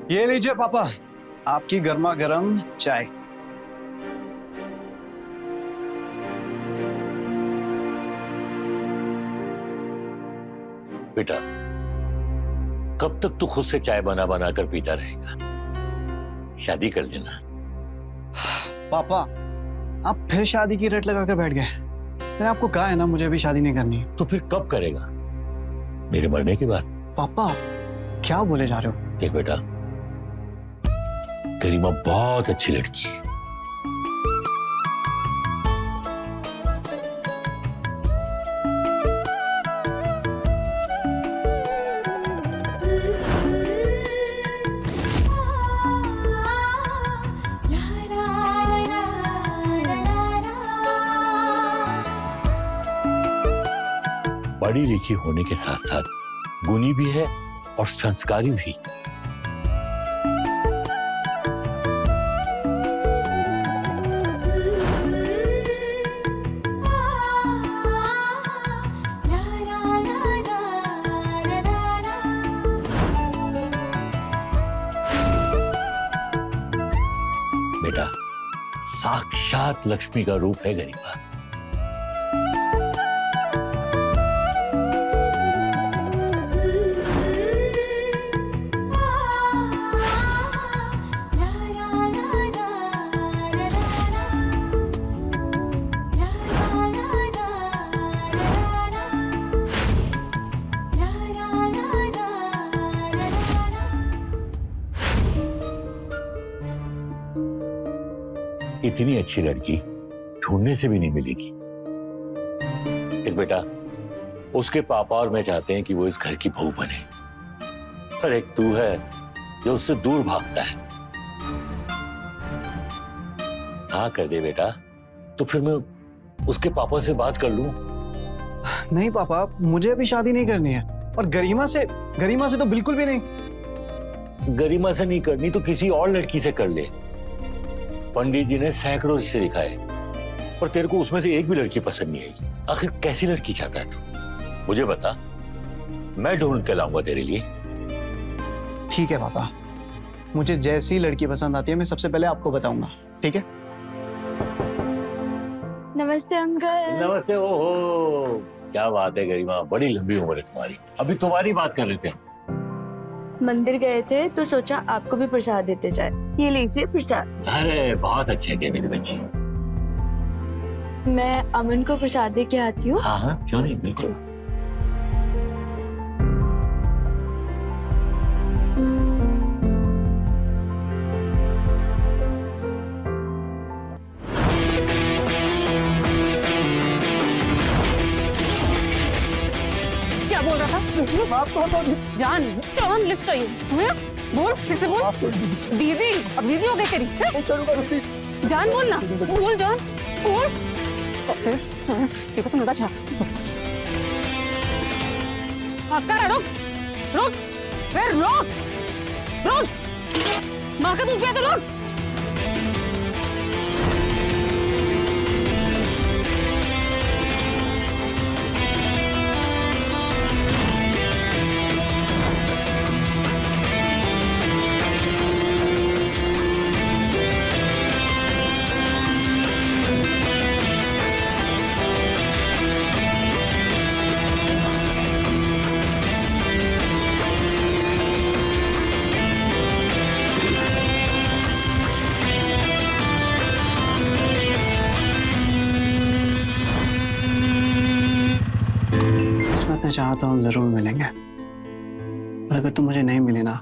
ये लीजिए पापा, आपकी गर्मा गर्म चाय। बेटा, कब तक तू खुद से चाय बना बना कर पीता रहेगा? शादी कर लेना। पापा, आप फिर शादी की रट लगा कर बैठ गए। मैंने आपको कहा है ना, मुझे अभी शादी नहीं करनी। तो फिर कब करेगा? मेरे मरने के बाद? पापा, क्या बोले जा रहे हो? देख बेटा, गरिमा बहुत अच्छी लड़की है। पढ़ी लिखी होने के साथ साथ गुणी भी है और संस्कारी भी। बेटा, साक्षात लक्ष्मी का रूप है गरिमा। इतनी अच्छी लड़की ढूंढने से भी नहीं मिलेगी। देख बेटा, उसके पापा और मैं चाहते हैं कि वो इस घर की बहू बने, पर एक तू है जो उससे दूर भागता है। हाँ कर दे बेटा, तो फिर मैं उसके पापा से बात कर लूं। नहीं पापा, मुझे अभी शादी नहीं करनी है। और गरिमा से तो बिल्कुल भी नहीं। गरिमा से नहीं करनी तो किसी और लड़की से कर ले। पंडित जी ने सैकड़ों रिश्ते दिखाए, पर तेरे को उसमें से एक भी लड़की पसंद नहीं आई। आखिर कैसी लड़की चाहता है तू? मुझे बता, मैं ढूंढ के लाऊंगा तेरे लिए। ठीक है पापा, मुझे जैसी लड़की पसंद आती है मैं सबसे पहले आपको बताऊंगा, ठीक है? नमस्ते अंकल। नमस्ते। ओहो, क्या बात है गरिमा, बड़ी लंबी उम्र है तुम्हारी। अभी तुम्हारी बात कर रहे थे। मंदिर गए थे तो सोचा आपको भी प्रसाद देते जाए। ये लीजिए प्रसाद। अरे बहुत अच्छे है मेरी बच्ची। मैं अमन को प्रसाद दे के आती हूँ। हाँ हाँ, क्यों नहीं, बिल्कुल। क्या बोल रहा था? जान जान लिफ्ट चाहिए। बोल, फिर से बोल। दीदी, अब दीदी हो गई तेरी। जान बोल ना, बोल जान, बोल। देखो तुम लगा रुक रुक, फिर रुक रुक, माँ का दूध पिया तो रुक। मैं चाहता हूँ जरूर मिलेंगे, और अगर तुम मुझे नहीं मिले ना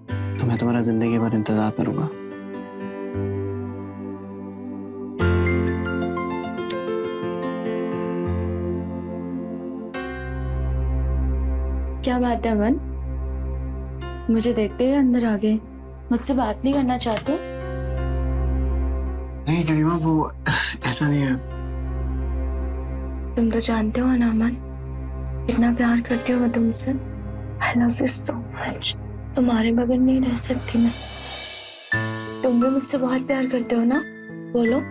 तो मैं तुम्हारा जिंदगी भर इंतजार करूंगा। क्या बात है अमन, मुझे देखते ही अंदर आ गए। मुझसे बात नहीं करना चाहते? नहीं गरिमा, वो ऐसा नहीं है। तुम तो जानते हो ना अमन, कितना प्यार करती हूँ मैं तुमसे। I love you so much। तुम्हारे बगैर नहीं रह सकती मैं। तुम भी मुझसे बहुत प्यार करते हो ना? बोलो।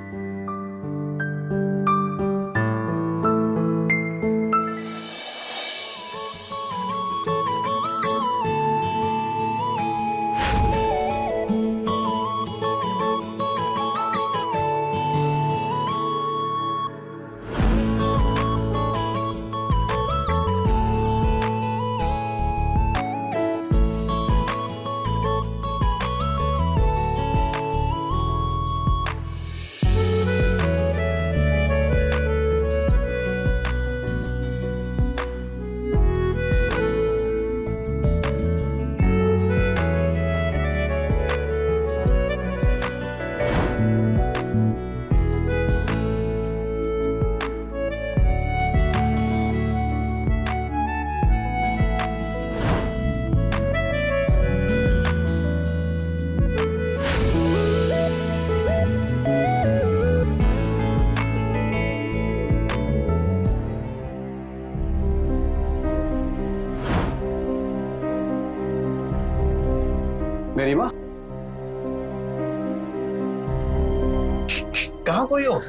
कहाँ कोई हो?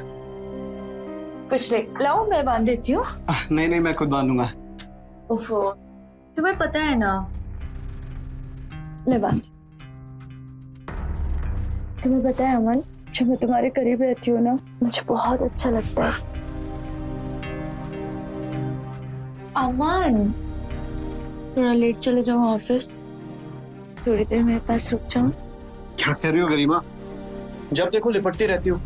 कुछ नहीं, लाओ मैं बांध देती हूँ। नहीं नहीं, मैं खुद बांधूंगा। उफ़ो, तुम्हें पता है ना, मैं बांध। तुम्हें पता है अमन, जब मैं तुम्हारे करीब रहती हूँ ना, मुझे बहुत अच्छा लगता है। अमन, थोड़ा लेट चले जाओ ऑफिस, थोड़ी देर मेरे पास रुक जाओ। क्या कर रही हो गरिमा? जब देखो लिपटती रहती हो।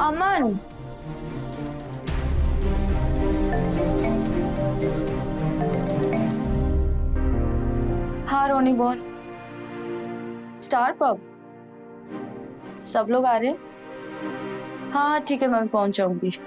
अमन, हाँ रोनी बोल। स्टार पब, सब लोग आ रहे हैं? हाँ ठीक है, मैं पहुंच जाऊंगी।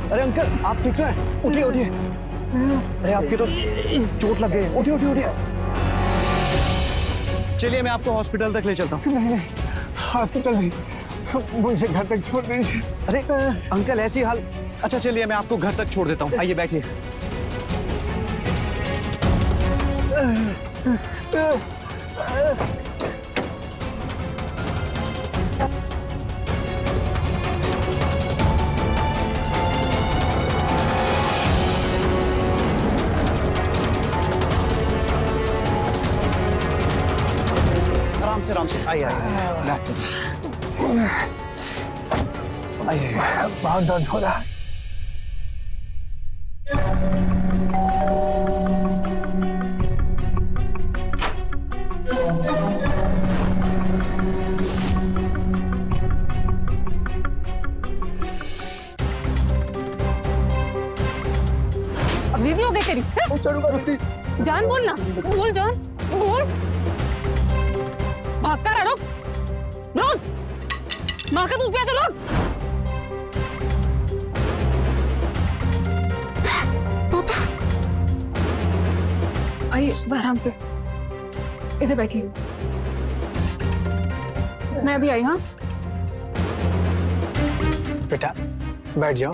अरे अंकल, आप ठीक है? उठिए उठिए। अरे आपकी तो चोट लग गई। उठिए उठिए उठिए। चलिए मैं आपको हॉस्पिटल तक ले चलता हूँ। नहीं नहीं, हॉस्पिटल नहीं, मुझे घर तक छोड़ दीजिए। अरे अंकल ऐसी हाल। अच्छा चलिए मैं आपको घर तक छोड़ देता हूँ, आइए बैठिए। आराम से आइए आइए। बहुत दर्द हो रहा है। अब वीडियो दे तेरी। जान बोल ना, बोल जान, बोल। भागता रहा, रुक रुक, माँ का दूध पिया तो रुक। पापा आइए, आराम से इधर बैठिए। मैं अभी आई। हाँ बेटा बैठ जाओ।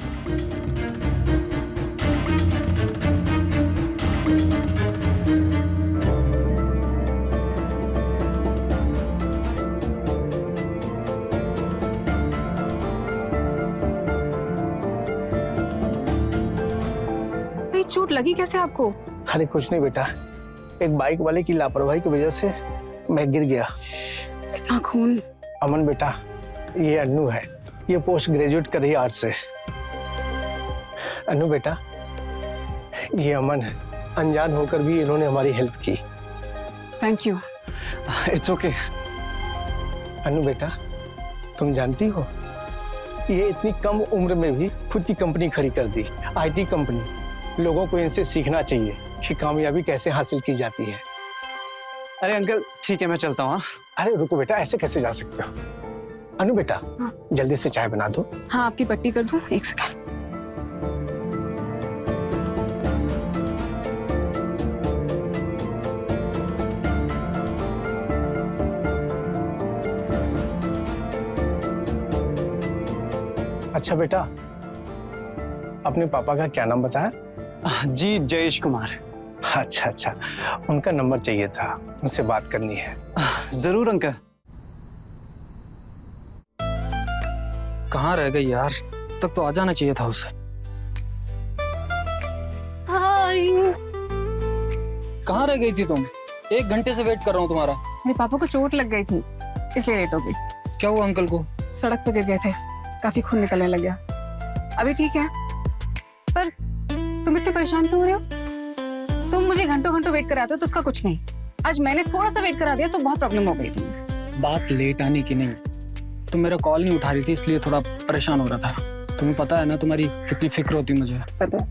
चोट लगी कैसे आपको? अरे कुछ नहीं बेटा, एक बाइक वाले की लापरवाही की वजह से मैं गिर गया। इतना खून। अमन बेटा, ये अन्नू है, ये पोस्ट ग्रेजुएट कर रही है आर्ट से। अन्नू बेटा, ये अमन है, अनजान होकर भी इन्होंने हमारी हेल्प की। Thank you. It's okay. Annu बेटा, तुम जानती हो ये इतनी कम उम्र में भी खुद की कंपनी खड़ी कर दी, आईटी कंपनी। लोगों को इनसे सीखना चाहिए कि कामयाबी कैसे हासिल की जाती है। अरे अंकल ठीक है, मैं चलता हूँ। अरे रुको बेटा, ऐसे कैसे जा सकते हो? अनु बेटा, जल्दी से चाय बना दो। हाँ आपकी पट्टी कर दूं, एक सेकंड। अच्छा बेटा, अपने पापा का क्या नाम बताया? जी जयेश कुमार। अच्छा अच्छा, उनका नंबर चाहिए था, उनसे बात करनी है। जरूर अंकल। कहाँ रह गई यार, तक तो आ जाना चाहिए था उसे। कहाँ रह गई थी तुम? 1 घंटे से वेट कर रहा हूँ तुम्हारा। मेरे पापा को चोट लग गई थी इसलिए लेट हो गई। क्या हुआ अंकल को? सड़क पे गिर गए थे, काफी खून निकलने लग गया। अभी ठीक है, पर तुम इतने परेशान क्यों हो रहे हो? तुम मुझे घंटों घंटों वेट कराते हो तो उसका कुछ नहीं। आज मैंने थोड़ा सा वेट करा दिया तो बहुत प्रॉब्लम हो गई तुम्हें। बात लेट आने की नहीं, तुम मेरा कॉल नहीं उठा रही थी इसलिए थोड़ा परेशान हो रहा था। तुम्हें पता है ना तुम्हारी कितनी फिक्र होती मुझे। पता।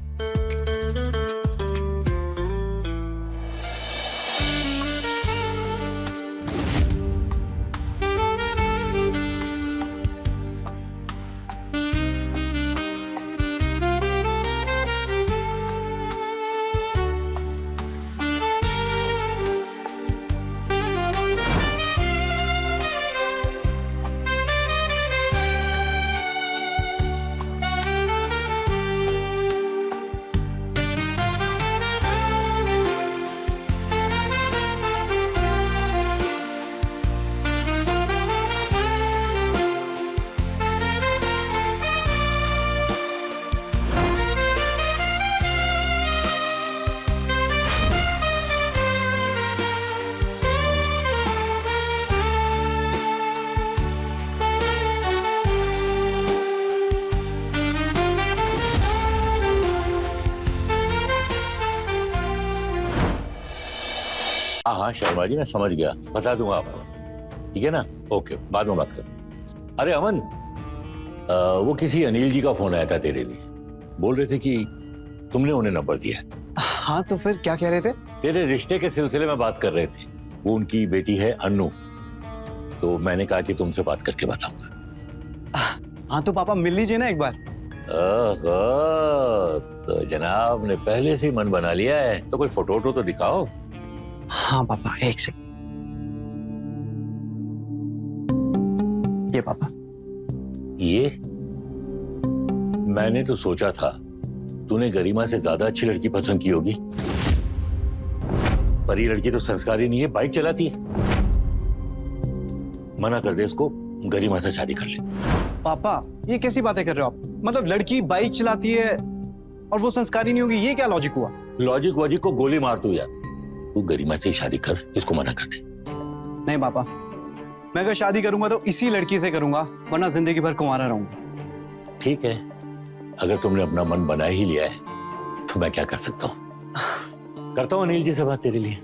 हाँ शर्मा जी, मैं समझ गया, बता दूंगा आपको, ठीक है ना? ओके, बाद में बात करते। अरे अमन, वो किसी अनिल जी का फोन आया था तेरे लिए, बोल रहे थे कि तुमने उन्हें नंबर दिया। हाँ तो फिर क्या कह रहे थे? तेरे रिश्ते के सिलसिले में बात कर रहे थे। वो उनकी बेटी है अन्नू, तो मैंने कहा कि तुमसे बात करके बताऊंगा। हाँ तो पापा मिल लीजिए ना एक बार। ओहो, तो जनाब ने पहले से ही मन बना लिया है, तो कोई फोटो वोटो तो दिखाओ। हाँ पापा, एक सेकंड। ये पापा। ये मैंने तो सोचा था तूने गरिमा से ज्यादा अच्छी लड़की पसंद की होगी, पर ये लड़की तो संस्कारी नहीं है, बाइक चलाती है। मना कर दे इसको, गरिमा से शादी कर ले। पापा ये कैसी बातें कर रहे हो आप? मतलब लड़की बाइक चलाती है और वो संस्कारी नहीं होगी, ये क्या लॉजिक हुआ? लॉजिक वॉजिक को गोली मार तू यार। तू गरिमा से ही शादी कर, इसको मना कर दे। नहीं पापा, मैं अगर शादी करूंगा तो इसी लड़की से करूंगा, वरना जिंदगी भर कुंवारा रहूंगा। ठीक है, अगर तुमने अपना मन बना ही लिया है तो मैं क्या कर सकता हूँ। करता हूँ अनिल जी से बात तेरे लिए।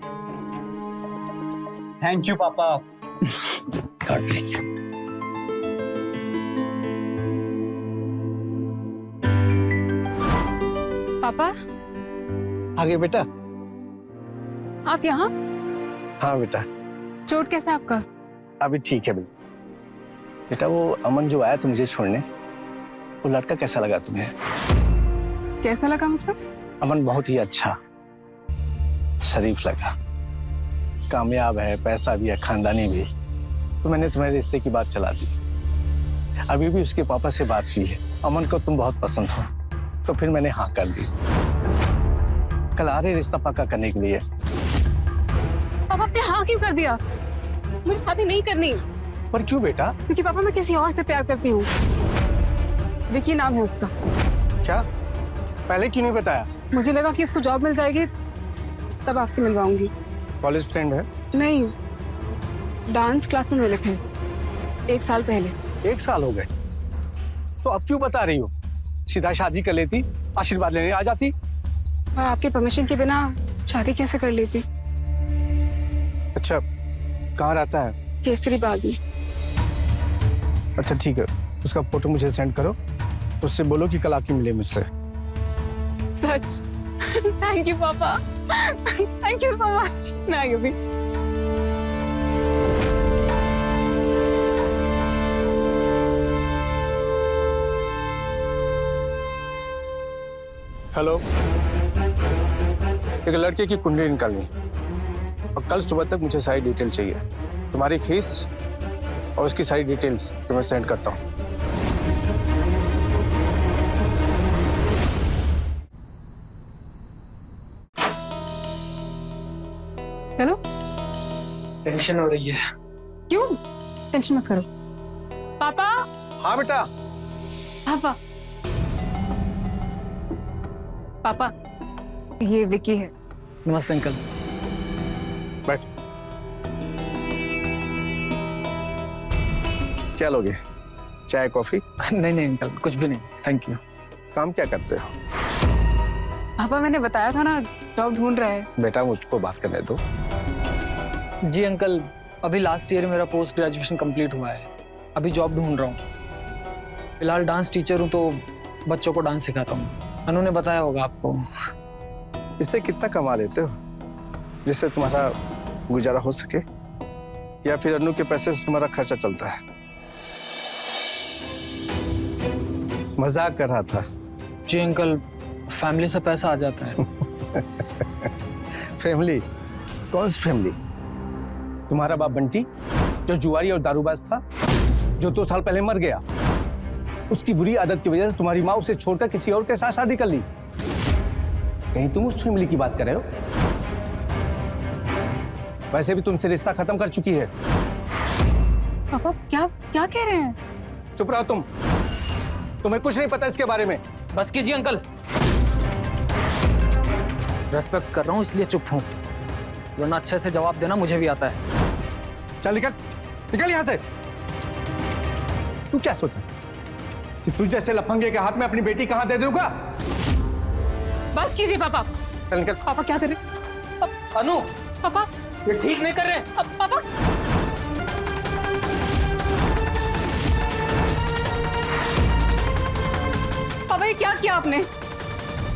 थैंक यू पापा। God bless you. पापा आगे बेटा। आप यहाँ? हाँ बेटा, चोट कैसा है आपका? अभी ठीक है बेटा। बेटा वो अमन जो आया था मुझे छोड़ने, वो लड़का कैसा लगा तुम्हें? कैसा लगा मतलब? अमन बहुत ही अच्छा, शरीफ लगा, कामयाब है, पैसा भी है, खानदानी भी। तो मैंने तुम्हारे रिश्ते की बात चला दी। अभी भी उसके पापा से बात हुई है, अमन को तुम बहुत पसंद हो, तो फिर मैंने हाँ कर दी। कल आ रहे रिश्ता पक्का करने के लिए। पापा आपने हाँ क्यों कर दिया? मुझे शादी नहीं करनी। पर क्यों बेटा? क्योंकि पापा मैं किसी और से प्यार करती हूँ। विकी नाम है उसका। क्या? पहले क्यों नहीं बताया? मुझे लगा कि उसको जॉब मिल जाएगी तब आपसे मिलवाऊंगी। कॉलेज फ्रेंड है? नहीं, डांस क्लास में मिले थे 1 साल पहले। 1 साल हो गए, तो अब क्यों बता रही हो? सीधा शादी कर लेती, आशीर्वाद लेने आ जाती। मैं आपके परमिशन के बिना शादी कैसे कर लेती? अच्छा, कहाँ रहता है? केसरी बाग में। अच्छा ठीक है, उसका फोटो मुझे सेंड करो, उससे बोलो कि कल आके मिले मुझसे। सच? थैंक यू पापा, थैंक यू सो मच। मैं आई अभी। हेलो, एक लड़के की कुंडली निकालनी और कल सुबह तक मुझे सारी डिटेल चाहिए। तुम्हारी फीस और उसकी सारी डिटेल्स तुम्हें सेंड करता हूँ। चलो। टेंशन हो रही है। क्यों? टेंशन मत करो। पापा। हाँ बेटा। पापा। पापा, ये विकी है। नमस्ते अंकल। बैठ। क्या लोगे, चाय कॉफी? नहीं नहीं अंकल, कुछ भी नहीं, थैंक यू। काम क्या करते हो? पापा मैंने बताया था ना, जॉब ढूंढ रहा है। बेटा मुझको बात करने दो। जी अंकल, अभी लास्ट ईयर मेरा पोस्ट ग्रेजुएशन कंप्लीट हुआ है, अभी जॉब ढूंढ रहा हूँ। फिलहाल डांस टीचर हूँ तो बच्चों को डांस सिखाता हूँ। अनु ने बताया होगा आपको। इससे कितना कमा लेते हो जिससे तुम्हारा गुजारा हो सके, या फिर अनु के पैसे से तुम्हारा खर्चा चलता है? मजाक कर रहा था। जी अंकल, फैमिली से पैसा आ जाता है। फैमिली? कौन सी फैमिली? तुम्हारा बाप बंटी जो जुआरी और दारूबाज था, जो 2 साल पहले मर गया, उसकी बुरी आदत की वजह से तुम्हारी माँ उसे छोड़कर किसी और के साथ शादी कर ली। कहीं तुम उस फैमिली की बात कर रहे हो? वैसे भी तुमसे रिश्ता खत्म कर चुकी है। पापा क्या क्या कह रहे हैं? चुप रहो तुम, तुम्हें कुछ नहीं पता इसके बारे में। बस कीजिए अंकल, रेस्पेक्ट कर रहा हूँ इसलिए चुप हूँ, वरना अच्छे से जवाब देना मुझे भी आता है। चल निकल, निकल यहाँ से। तू क्या सोचा कि तू जैसे लफंगे के हाथ में अपनी बेटी कहाँ दे दूंगा? बस कीजिए पापा। चल निकल। पापा क्या कर रहे? अनु, पापा ये ठीक नहीं कर रहे। पापा पापा ये क्या किया आपने?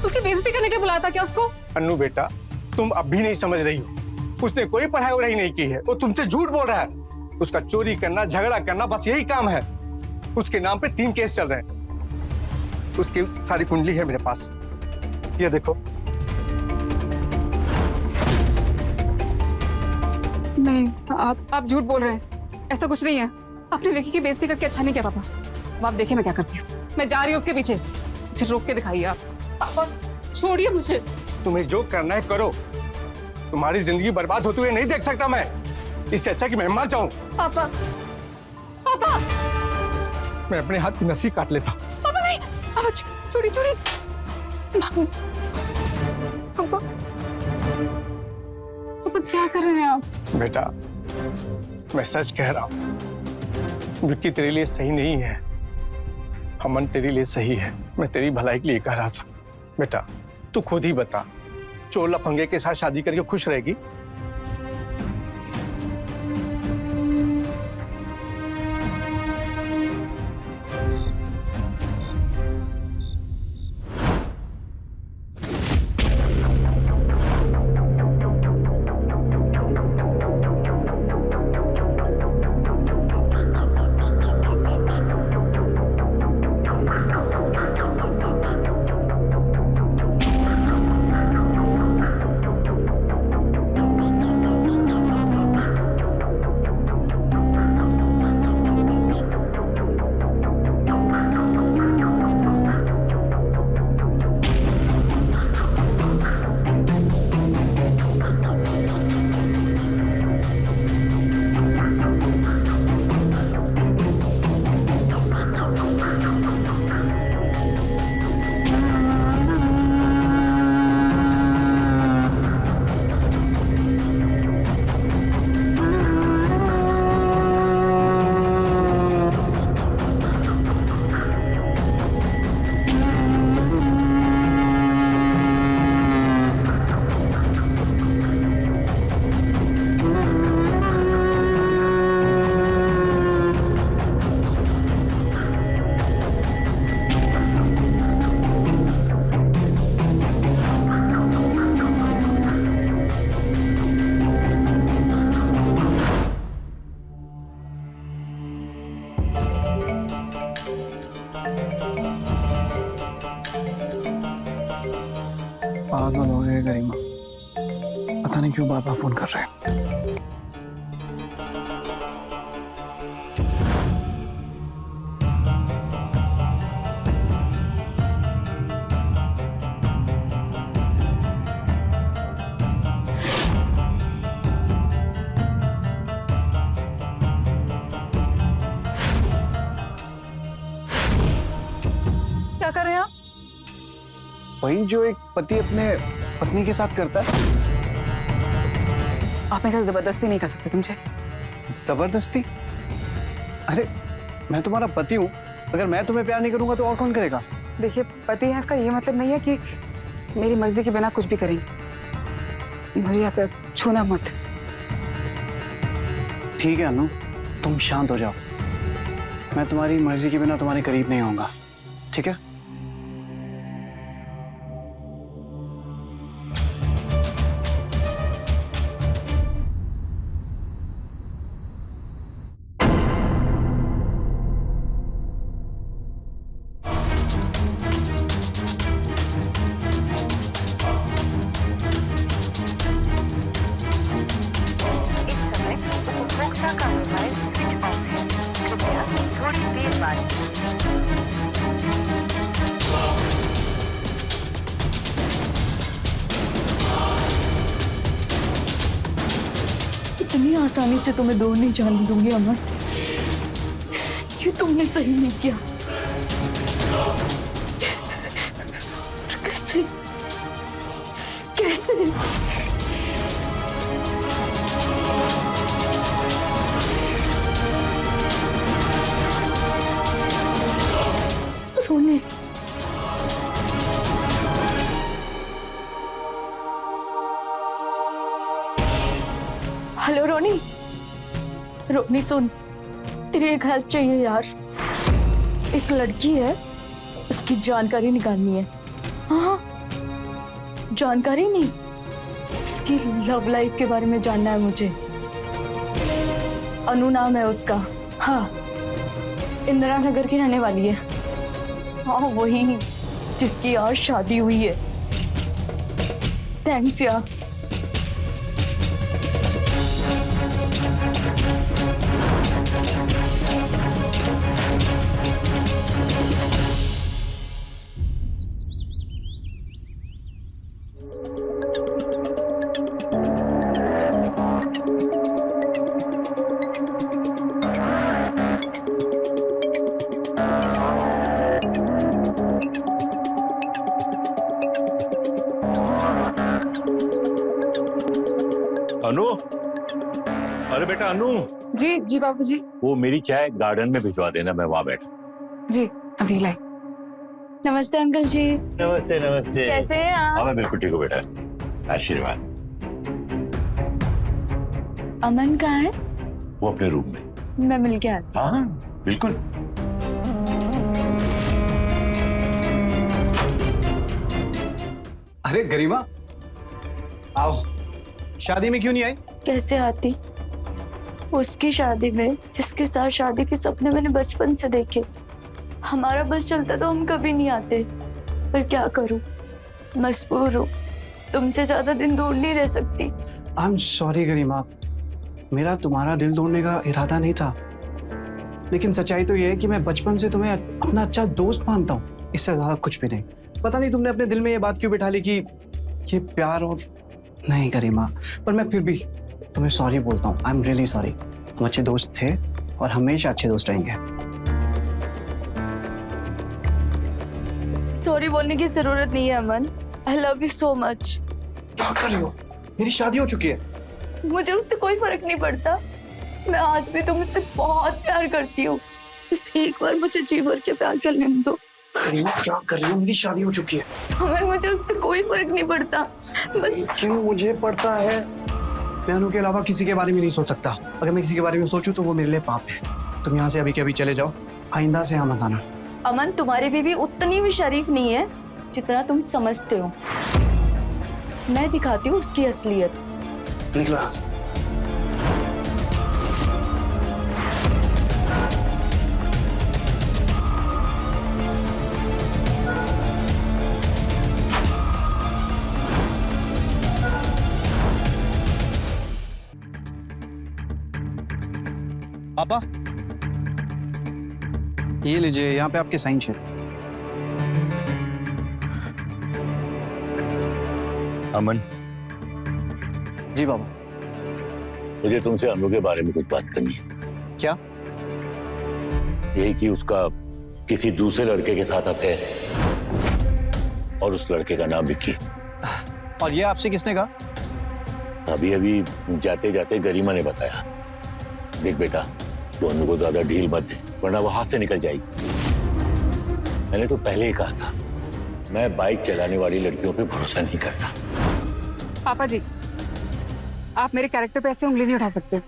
उसकी बेइज्जती करने के लिए बुलाया था क्या उसको? अन्नू बेटा, तुम अब भी नहीं समझ रही हो। उसने कोई पढ़ाई वढ़ाई नहीं की है, वो तुमसे झूठ बोल रहा है। उसका चोरी करना, झगड़ा करना, बस यही काम है। उसके नाम पे 3 केस चल रहे हैं। उसकी सारी कुंडली है मेरे पास, ये देखो। नहीं, आप झूठ बोल रहे हैं, ऐसा कुछ नहीं है। आपने विकी की बेइज्जती करके अच्छा नहीं किया पापा। अब आप देखिए मैं क्या करती हूँ, मैं जा रही हूँ उसके पीछे। मुझे रोक के दिखाइए आप। पापा छोड़िए मुझे। तुम्हें जो करना है करो, तुम्हारी जिंदगी बर्बाद होते हुए नहीं देख सकता मैं। इससे अच्छा कि मैं मर जाऊं। पापा पापा मैं अपने हाथ की नसी काट लेता। पापा नहीं, पापा छोड़िए छोड़िए। पापा पापा क्या कर रहे हैं आप? बेटा मैं सच कह रहा हूं, विक्की तेरे लिए सही नहीं है, अमन तेरे लिए सही है। मैं तेरी भलाई के लिए कह रहा था। बेटा तू खुद ही बता, चोर लफंगे के साथ शादी करके खुश रहेगी? पागल हो गए गरिमा, पता नहीं क्यों बार बार फोन कर रहे हैं। क्या कर रहे हैं आप? वही जो एक पति अपने पत्नी के साथ करता है। आप मेरे साथ जबरदस्ती नहीं कर सकते, समझे? जबरदस्ती? अरे मैं तुम्हारा पति हूँ, अगर मैं तुम्हें प्यार नहीं करूंगा तो और कौन करेगा? देखिए, पति है इसका ये मतलब नहीं है कि मेरी मर्जी के बिना कुछ भी करेंगे। मुझे यहाँ छूना मत। ठीक है अनु, तुम शांत हो जाओ। मैं तुम्हारी मर्जी के बिना तुम्हारे करीब नहीं आऊंगा, ठीक है? उपभोक्ता का मोबाइल स्विच ऑफ है। कृपया थोड़ी देर बाद इतनी आसानी से तुम्हें दूर नहीं जाने दूंगी अमन। ये तुमने सही नहीं किया। कैसे कैसे रोने, हेलो रोनी। रोनी सुन, तेरी एक हेल्प चाहिए यार। एक लड़की है, उसकी जानकारी निकालनी है। हाँ, जानकारी नहीं, उसकी लव लाइफ के बारे में जानना है मुझे। अनु नाम है उसका। हाँ, इंदिरा नगर की रहने वाली है। हाँ वही जिसकी आज शादी हुई है। थैंक्स यार। अनु, अरे बेटा अनु, जी जी बाबूजी। वो मेरी चाय गार्डन में भिजवा देना, मैं वहां बैठा। जी अभी लाई। नमस्ते अंकल जी। नमस्ते नमस्ते। कैसे हैं आप? हाँ मैं बिल्कुल ठीक हूँ बेटा, आशीर्वाद। अमन कहाँ है? वो अपने रूम में। मैं मिल के आती हूँ। हाँ बिल्कुल। अरे गरिमा, आओ। शादी में क्यों नहीं आई? कैसे आती? उसकी शादी में जिसके साथ शादी के सपने मैंने बचपन से देखे। हमारा बस चलता तो हम कभी नहीं आते, पर क्या करूं, मजबूर हूं। तुमसे ज्यादा दिन दूर नहीं रह सकती। आई एम सॉरी गरिमा, मेरा तुम्हारा दिल तोड़ने का इरादा नहीं था, लेकिन सच्चाई तो ये है कि मैं बचपन से तुम्हें अपना अच्छा दोस्त मानता हूँ, इससे ज्यादा कुछ भी नहीं। पता नहीं तुमने अपने दिल में ये बात क्यों बिठा ली कि ये प्यार और नहीं गरिमा, पर मैं फिर भी तुम्हें सॉरी बोलता हूँ। I am really sorry. हम अच्छे दोस्त थे और हमेशा अच्छे दोस्त रहेंगे। सॉरी बोलने की जरूरत नहीं है Aman. I love you so much. क्या कर रही हो? मेरी शादी हो चुकी है। मुझे उससे कोई फर्क नहीं पड़ता। मैं आज भी तुमसे बहुत प्यार करती हूँ। बस एक बार मुझे जी भर के प्यार कर लेने दो। गरिमा क्या कर रही हो? मेरी शादी हो चुकी है। अमन मुझे उससे कोई फर्क नहीं पड़ता। बस लेकिन मुझे पड़ता है। मैं अनु के अलावा किसी के बारे में नहीं सोच सकता। अगर मैं किसी के बारे में सोचूं तो वो मेरे लिए पाप है। तुम यहाँ से अभी के अभी चले जाओ, आइंदा से यहाँ मत आना। अमन तुम्हारी बीवी उतनी भी शरीफ नहीं है जितना तुम समझते हो। मैं दिखाती हूँ उसकी असलियत। निकलो यहाँ से। पापा ये लीजिए, यहाँ पे आपके साइन चाहिए। अमन, जी बाबा। मुझे तुमसे अनु के बारे में कुछ बात करनी है। क्या? यही कि उसका किसी दूसरे लड़के के साथ अफेयर है और उस लड़के का नाम विक्की। और ये आपसे किसने कहा? अभी अभी जाते जाते गरिमा ने बताया। देख बेटा, तो अनु को ज्यादा ढील मत दे, वरना वो हाथ से निकल जाएगी। मैंने तो पहले ही कहा था, मैं बाइक चलाने वाली लड़कियों पे भरोसा नहीं करता। पापा जी, आप मेरे कैरेक्टर पे ऐसे उंगली नहीं उठा सकते।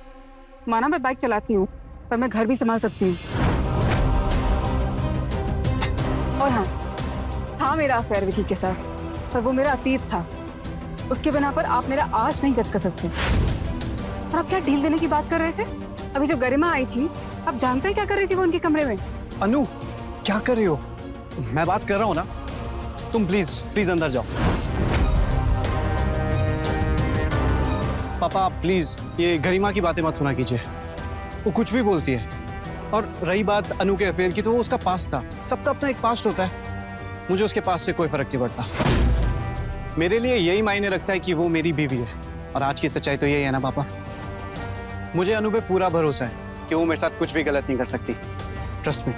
माना मैं बाइक चलाती हूँ, पर मैं घर भी संभाल सकती हूँ। और हाँ मेरा अफेयर विकी के साथ, पर वो मेरा अतीत था। उसके बिना पर आप मेरा आज नहीं जज कर सकते। और आप क्या ढील देने की बात कर रहे थे? अभी जब गरिमा आई थी, आप जानते हैं क्या कर रही थी वो उनके कमरे में? अनु, क्या कर रही हो? मैं बात कर रहा हूँ ना, तुम प्लीज प्लीज अंदर जाओ। पापा आप प्लीज ये गरिमा की बातें मत सुना कीजिए, वो कुछ भी बोलती है। और रही बात अनु के अफेयर की, तो वो उसका पास्ट था। सबका अपना एक पास्ट होता है, मुझे उसके पास्ट से कोई फर्क नहीं पड़ता। मेरे लिए यही मायने रखता है कि वो मेरी बीवी है। और आज की सच्चाई तो यही है ना पापा, मुझे अनु पे पूरा भरोसा है कि वो मेरे साथ कुछ भी गलत नहीं कर सकती। Trust me.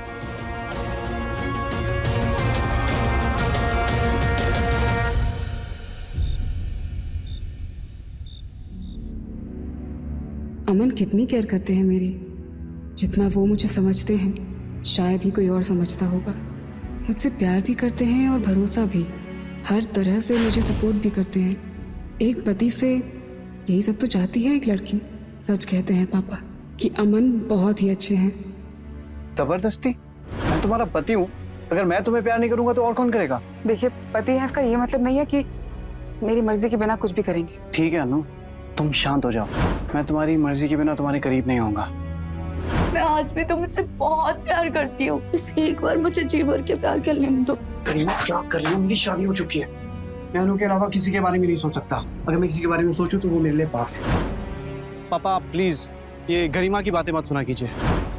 अमन कितनी केयर करते हैं मेरी, जितना वो मुझे समझते हैं शायद ही कोई और समझता होगा। मुझसे प्यार भी करते हैं और भरोसा भी, हर तरह से मुझे सपोर्ट भी करते हैं। एक पति से यही सब तो चाहती है एक लड़की। सच कहते हैं पापा कि अमन बहुत ही अच्छे हैं। जबरदस्ती? मैं तुम्हारा पति हूँ, अगर मैं तुम्हें प्यार नहीं करूंगा तो और कौन करेगा? देखिए, पति है इसका ये मतलब नहीं है कि मेरी मर्जी के बिना कुछ भी करेंगे। ठीक है अनु, तुम शांत हो जाओ। मैं तुम्हारी मर्जी के बिना तुम्हारे करीब नहीं आऊंगा। मैं आज भी तुमसे बहुत प्यार करती हूँ, बस एक बार मुझे जी भर के प्यार कर लेने दो। करीना क्या कर रही हो? मेरी शादी हो चुकी है, मैं अनु के अलावा किसी के बारे में नहीं सोच सकता। अगर मैं किसी के बारे में सोचूं तो वो मेरे लिए पाप है। पापा आप प्लीज ये गरिमा की बातें मत सुना कीजिए।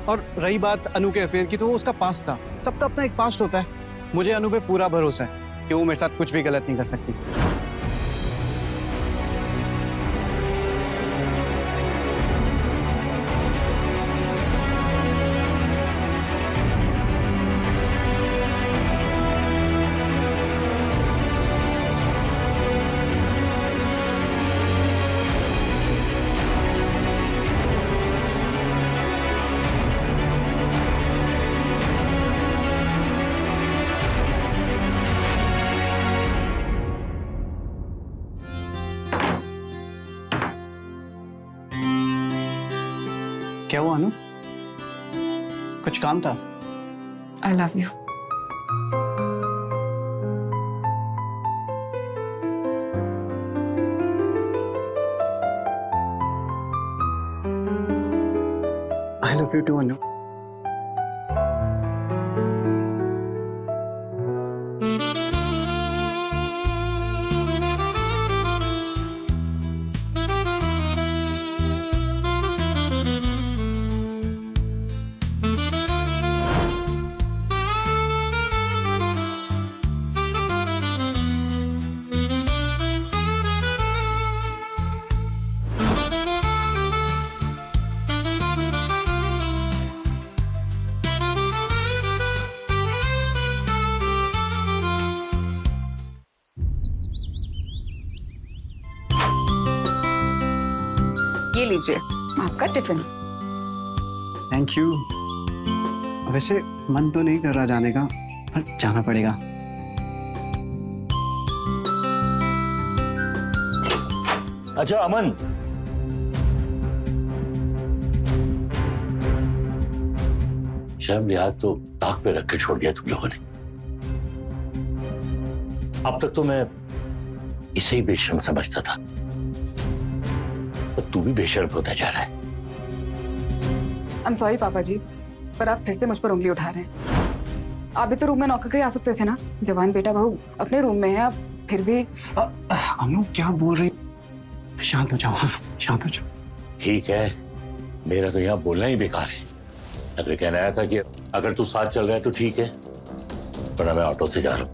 और रही बात अनु के अफेयर की, तो वो उसका पास्ट था। सबका अपना एक पास्ट होता है, मुझे अनु पे पूरा भरोसा है कि वो मेरे साथ कुछ भी गलत नहीं कर सकती। क्या हुआ अनु? कुछ काम था? I love you. I love you too Anu. ये लीजिए आपका टिफिन। Thank you. वैसे मन तो नहीं कर रहा जाने का, पर जाना पड़ेगा। अच्छा अमन, शर्म लिहाज तो ताक पे रख के छोड़ दिया तुम लोगों ने। अब तक तो मैं इसे ही बेशर्म समझता था, तू भी बेशर्म होता जा रहा है। आई एम सॉरी पापा जी, पर आप फिर से मुझ पर उंगली उठा रहे हैं। आप भी तो रूम में नौकरी आ सकते थे ना। जवान बेटा बहू अपने रूम में है, आप फिर भी। अनु क्या बोल रही? शांत हो जाओ, हाँ शांत हो जाओ। ठीक है, मेरा तो यहाँ बोलना ही बेकार है। अगर कहना आया था कि अगर तू साथ चल रहा है तो ठीक है, वरना मैं ऑटो से जा रहा हूँ।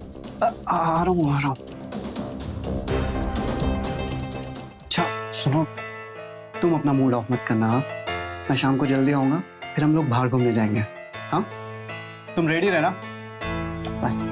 आ रहा हूँ। अच्छा सुनो, तुम अपना मूड ऑफ मत करना। हाँ, मैं शाम को जल्दी आऊंगा, फिर हम लोग बाहर घूमने जाएंगे। हाँ, तुम रेडी रहना। बाय।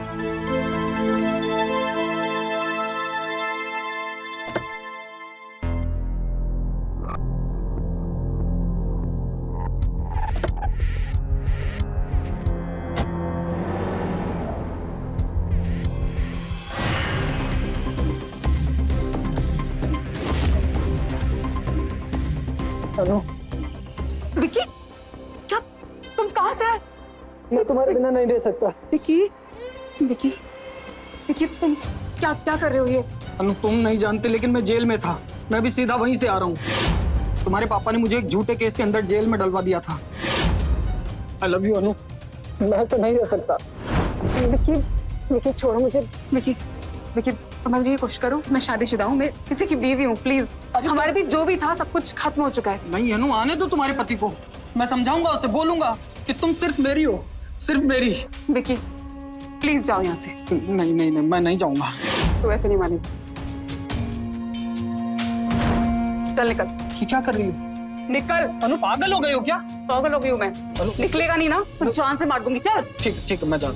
अनु, विकी, क्या तुम कहाँ से आए? मैं तुम्हारे बिना नहीं रह सकता। विकी, विकी, विकी, तुम क्या क्या कर रहे हो ये? अनु, तुम नहीं जानते लेकिन मैं जेल में था। मैं भी सीधा वहीं से आ रहा हूँ। तुम्हारे पापा ने मुझे एक झूठे केस के अंदर जेल में डलवा दिया था। आई लव यू अनु, मैं ऐसे नहीं रह सकता। विकी, विकी छोड़ो मुझे। विकी, विकी समझने की कोशिश करो, मैं शादीशुदा हूँ, मैं किसी की बीवी हूँ। प्लीज, हमारे बीच जो भी था सब कुछ खत्म हो चुका है। नहीं अनु, आने दो तुम्हारे पति को। मैं समझाऊंगा उसे, बोलूंगा कि तुम सिर्फ मेरी हो, सिर्फ मेरी। विकी प्लीज जाओ यहाँ से। नहीं नहीं नहीं, मैं नहीं जाऊंगा। तू ऐसे नहीं मानेगी। चल निकल। ये क्या कर रही हो निकल। अनु? पागल हो गई हो क्या? पागल हो गई हूँ मैं। निकलेगा नहीं ना तो जान से मार दूंगी। चल। ठीक ठीक, मैं जा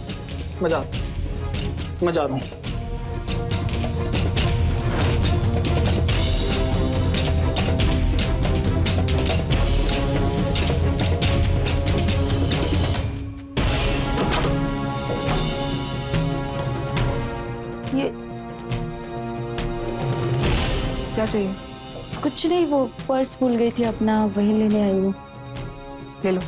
रहा हूँ। ये क्या चाहिए? कुछ नहीं, वो पर्स भूल गई थी अपना, वही लेने आई हूँ। ले लो।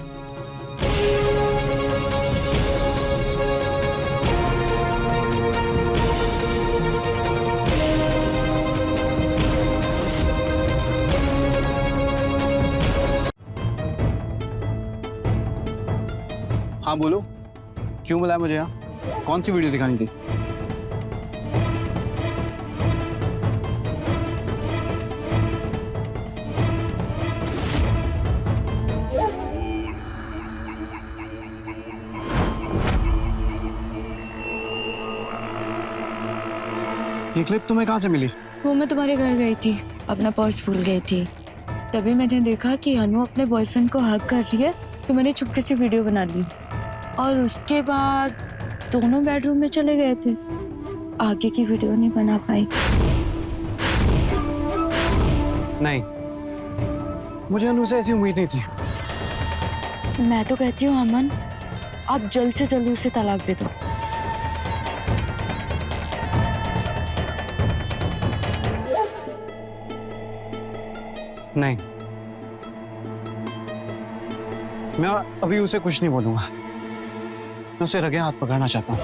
हाँ बोलो, क्यों बुलाया मुझे यहाँ? कौन सी वीडियो दिखानी थी? ये क्लिप तुम्हें कहाँ से मिली? वो मैं तुम्हारे घर गई थी, अपना पर्स भूल गई थी। तभी मैंने देखा कि अनु अपने बॉयफ्रेंड को हग कर रही है, तो मैंने चुपके से वीडियो बना ली। और उसके बाद दोनों बेडरूम में चले गए थे। आगे की वीडियो नहीं बना पाई। नहीं, मुझे अनु से ऐसी उम्मीद नहीं थी। मैं तो कहती हूँ अमन, आप जल्द से जल्द उसे तलाक दे दो। नहीं, मैं अभी उसे कुछ नहीं बोलूंगा। मैं उसे रगे हाथ पकड़ना चाहता हूँ।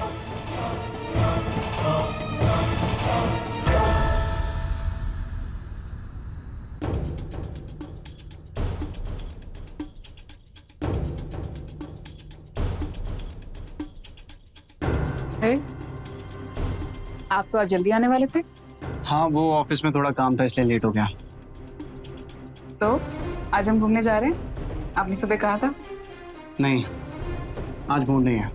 आप तो आज जल्दी आने वाले थे। हाँ, वो ऑफिस में थोड़ा काम था इसलिए लेट हो गया। तो आज हम घूमने जा रहे हैं, आपने सुबह कहा था। नहीं, आज मूड नहीं है।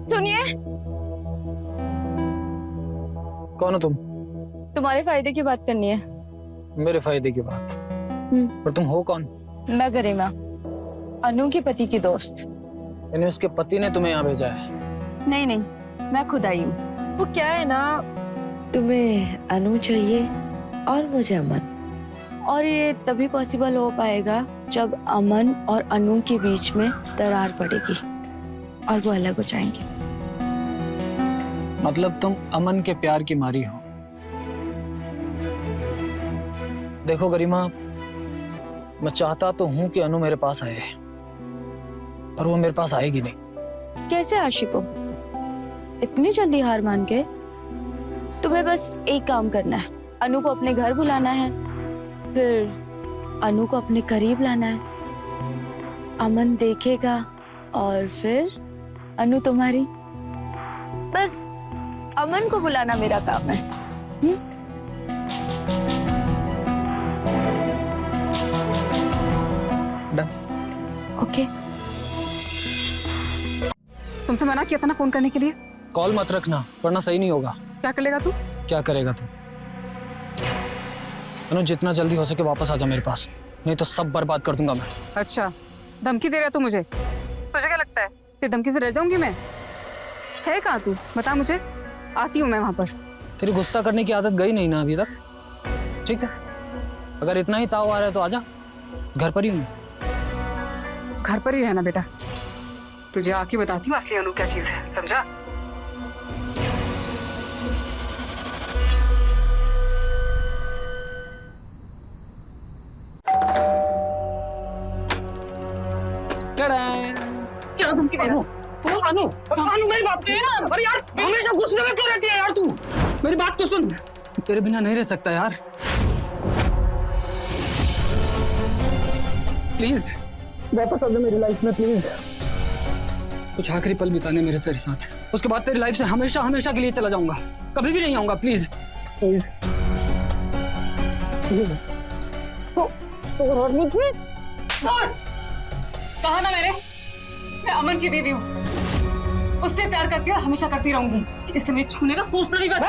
सुनिए, कौन हो तुम? तुम्हारे फायदे की बात करनी है। मेरे फायदे की बात? पर तुम हो कौन? मैं गरिमा, अनु के पति की दोस्त। यानी उसके पति ने तुम्हें यहाँ भेजा है? नहीं नहीं, मैं खुद आई हूँ। वो क्या है ना, तुम्हें अनु चाहिए और मुझे अमन, और ये तभी पॉसिबल हो पाएगा जब अमन और अनु के बीच में दरार पड़ेगी और वो अलग हो जाएंगे। मतलब तुम अमन के प्यार की मारी हो? देखो गरिमा, मैं चाहता तो हूं कि अनु मेरे पास आए, पर वो मेरे पास आएगी नहीं। कैसे आशिको, इतनी जल्दी हार मान के? तुम्हें बस एक काम करना है, अनु को अपने घर बुलाना है, फिर अनु को अपने करीब लाना है। अमन देखेगा और फिर अनु तुम्हारी। बस अमन को बुलाना मेरा काम है। डन। ओके। तुमसे मना किया था ना फोन करने के लिए। कॉल मत रखना वरना सही नहीं होगा। क्या कर लेगा तू? क्या करेगा तू? अनु, जितना जल्दी हो सके वापस आ जा मेरे पास, नहीं तो सब बर्बाद कर दूंगा मैं। अच्छा, धमकी दे रहा तू मुझे? तुझे क्या लगता है कि धमकी से रह जाऊंगी मैं? है कहाँ तू, बता मुझे, आती हूँ मैं वहां पर। तेरी गुस्सा करने की आदत गई नहीं ना अभी तक? ठीक है, अगर इतना ही ताव आ रहा है तो आजा, घर पर ही हूँ। घर पर ही रहना बेटा, तुझे आके बताती हूँ असली अनु क्या चीज है, समझा? अनु अनु अनु मेरी बात सुन। अरे यार हमेशा गुस्से में क्यों रहती है यार तू? मेरी बात तो सुन। तेरे बिना नहीं रह सकता यार। प्लीज वापस आ जा मेरी लाइफ में प्लीज। कुछ आखिरी पल बिताने मेरे तेरे साथ, उसके बाद तेरी लाइफ से हमेशा हमेशा के लिए चला जाऊंगा, कभी भी नहीं आऊंगा। Please please. कहा ना मैं अमन की बीवी हूँ, उससे प्यार करती और हमेशा करती रहूंगी, इसलिए मुझे छूने का सोचना भी बंद कर।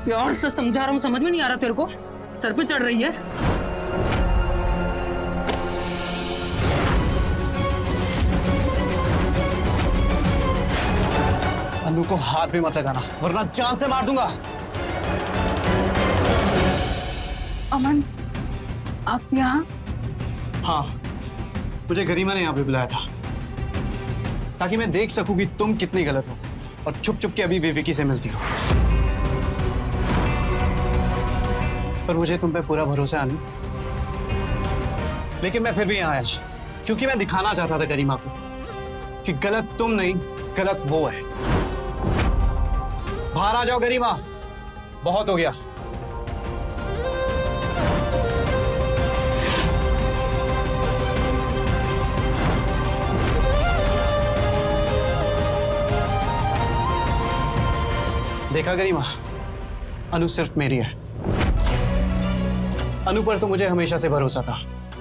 प्यार से समझा रहा हूँ, समझ में नहीं आ रहा तेरे को? सर पे चढ़ रही है। अनु को हाथ भी मत लगाना वरना जान से मार दूंगा। अमन आप यहाँ? हाँ, मुझे गरिमा ने यहाँ पे बुलाया था ताकि मैं देख सकूं कि तुम कितनी गलत हो और छुप छुप के अभी भी विकी से मिलती हो। पर मुझे तुम पे पूरा भरोसा है अनु, लेकिन मैं फिर भी यहाँ आया क्योंकि मैं दिखाना चाहता था गरिमा को कि गलत तुम नहीं, गलत वो है। बाहर आ जाओ गरिमा, बहुत हो गया। देखा गरिमा, अनु सिर्फ मेरी है। अनु पर तो मुझे हमेशा से भरोसा था,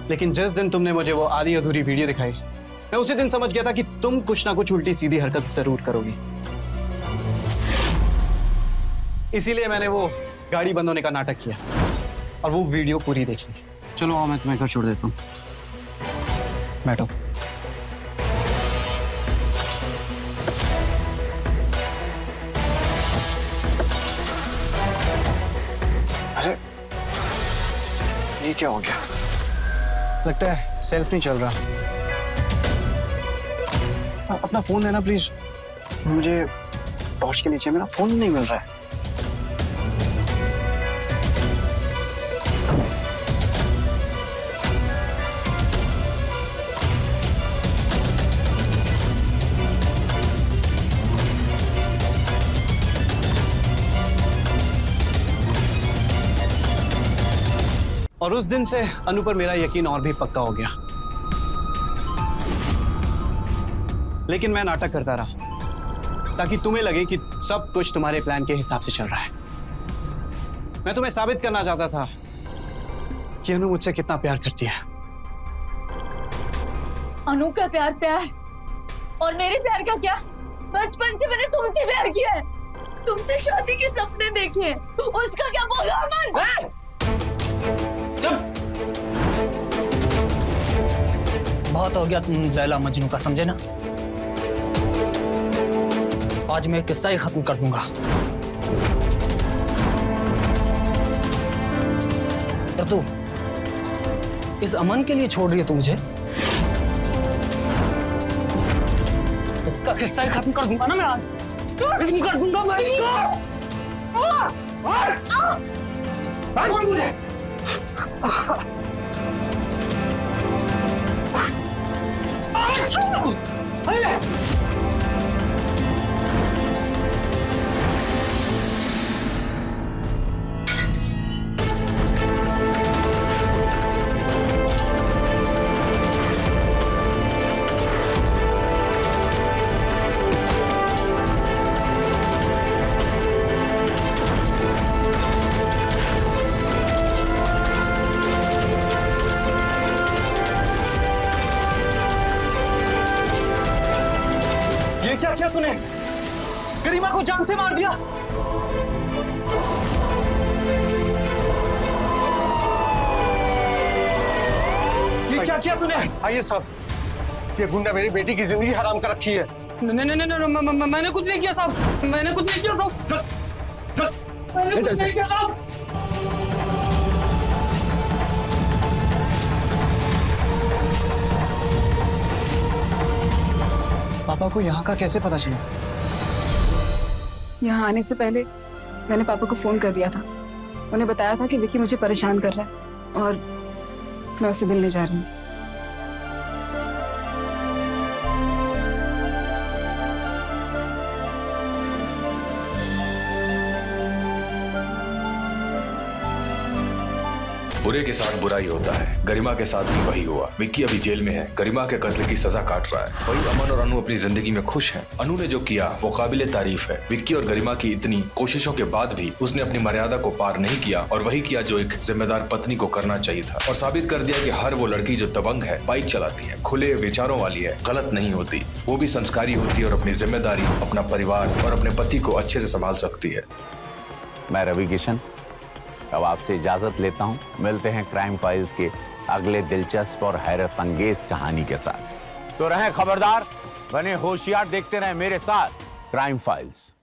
लेकिन जिस दिन तुमने मुझे वो आधी अधूरी वीडियो दिखाई, मैं उसी दिन समझ गया था कि तुम कुछ ना कुछ उल्टी सीधी हरकत जरूर करोगी। इसीलिए मैंने वो गाड़ी बंद होने का नाटक किया और वो वीडियो पूरी देख ली। चलो आओ, मैं तुम्हें घर छोड़ देता हूँ, बैठो। अरे ये क्या हो गया? लगता है सेल्फ नहीं चल रहा। अपना फोन देना प्लीज, मुझे टॉर्च के नीचे मेरा फोन नहीं मिल रहा है। और उस दिन से अनु पर मेरा यकीन और भी पक्का हो गया, लेकिन मैं नाटक करता रहा ताकि तुम्हें लगे कि सब कुछ तुम्हारे प्लान के हिसाब से चल रहा है। मैं तुम्हें साबित करना चाहता था कि अनु मुझसे कितना प्यार करती है। अनु का प्यार प्यार और मेरे प्यार का क्या? बचपन से मैंने तुमसे प्यार किया है, तुमसे शादी के सपने देखे हैं, उसका क्या बोला अमन? बहुत हो गया तुम लैला मजनू का, समझे ना? आज मैं किस्सा ही खत्म कर दूंगा। और तू इस अमन के लिए छोड़ रही है तू मुझे? इसका किस्सा ही खत्म कर दूंगा ना मैं आज, खत्म कर दूंगा मैं इसको। मुझे क्या किया तूने? गरिमा को जान से मार दिया। ये क्या किया तूने? आइए साहब, ये गुंडा मेरी बेटी की जिंदगी हराम कर रखी है। नहीं नहीं नहीं, मैंने कुछ नहीं किया साहब, मैंने कुछ नहीं किया साहब, मैंने कुछ नहीं किया साहब। पापा को यहाँ का कैसे पता चला? यहाँ आने से पहले मैंने पापा को फोन कर दिया था, उन्हें बताया था कि विकी मुझे परेशान कर रहा है और मैं उसे मिलने जा रही हूँ। बुरे के साथ बुरा ही होता है। गरिमा के साथ भी वही हुआ। विक्की अभी जेल में है, गरिमा के कत्ल की सजा काट रहा है। वही अमन और अनु अपनी जिंदगी में खुश हैं। अनु ने जो किया वो काबिले तारीफ है। विक्की और गरिमा की इतनी कोशिशों के बाद भी उसने अपनी मर्यादा को पार नहीं किया और वही किया जो एक जिम्मेदार पत्नी को करना चाहिए था, और साबित कर दिया कि हर वो लड़की जो दबंग है, बाइक चलाती है, खुले विचारों वाली है, गलत नहीं होती। वो भी संस्कारी होती है और अपनी जिम्मेदारी, अपना परिवार और अपने पति को अच्छे से संभाल सकती है। मैं रवि किशन अब आपसे इजाजत लेता हूं। मिलते हैं क्राइम फाइल्स के अगले दिलचस्प और हैरत अंगेज कहानी के साथ। तो रहें खबरदार, बने होशियार, देखते रहें मेरे साथ क्राइम फाइल्स।